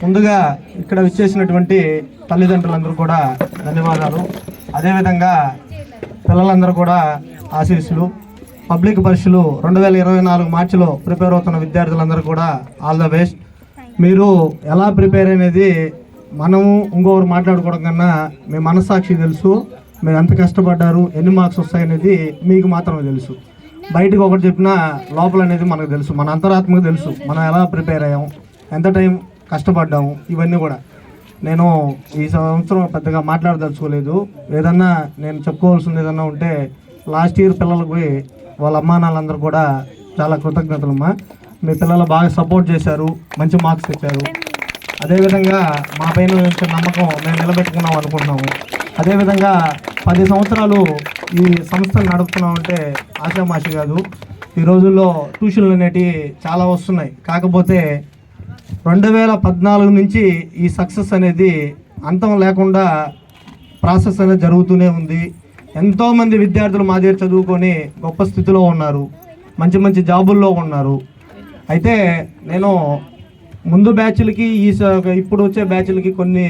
ముందుగా ఇక్కడ విచ్చేసినటువంటి తల్లిదండ్రులందరూ కూడా ధన్యవాదాలు. అదేవిధంగా పిల్లలందరూ కూడా ఆశీస్సులు. పబ్లిక్ పరీక్షలు 2024 మార్చిలో ప్రిపేర్ అవుతున్న విద్యార్థులందరూ కూడా ఆల్ ద బెస్ట్. మీరు ఎలా ప్రిపేర్ అనేది మనము ఇంకొకరు మాట్లాడుకోవడం కన్నా మీ మనస్సాక్షి తెలుసు. మీరు ఎంత కష్టపడ్డారు, ఎన్ని మార్క్స్ వస్తాయనేది మీకు మాత్రమే తెలుసు. బయటకు ఒకటి చెప్పినా లోపల అనేది మనకు తెలుసు, మన అంతరాత్మకు తెలుసు మనం ఎలా ప్రిపేర్ అయ్యాము, ఎంత టైం కష్టపడ్డాము. ఇవన్నీ కూడా నేను ఈ సంవత్సరం పెద్దగా మాట్లాడదలుచుకోలేదు. ఏదన్నా నేను చెప్పుకోవాల్సింది ఏదన్నా ఉంటే లాస్ట్ ఇయర్ పిల్లలకి వాళ్ళ అమ్మా నాన్నలందరూ కూడా చాలా కృతజ్ఞతలమ్మా. మీ పిల్లలు బాగా సపోర్ట్ చేశారు, మంచి మార్క్స్ తెచ్చారు. అదేవిధంగా మా పైన ఉంచిన నమ్మకం మేము నిలబెట్టుకున్నాం అనుకుంటున్నాము. అదేవిధంగా 10 సంవత్సరాలు ఈ సంస్థను నడుపుతున్నామంటే ఆశామాషి కాదు. ఈ రోజుల్లో ట్యూషన్లు అనేటివి చాలా వస్తున్నాయి. కాకపోతే 2014 నుంచి ఈ సక్సెస్ అనేది అంతం లేకుండా ప్రాసెస్ అనేది జరుగుతూనే ఉంది. ఎంతోమంది విద్యార్థులు మా దగ్గర చదువుకొని గొప్ప స్థితిలో ఉన్నారు, మంచి మంచి జాబుల్లో ఉన్నారు. అయితే నేను ముందు బ్యాచ్లకి ఇప్పుడు వచ్చే బ్యాచ్లకి కొన్ని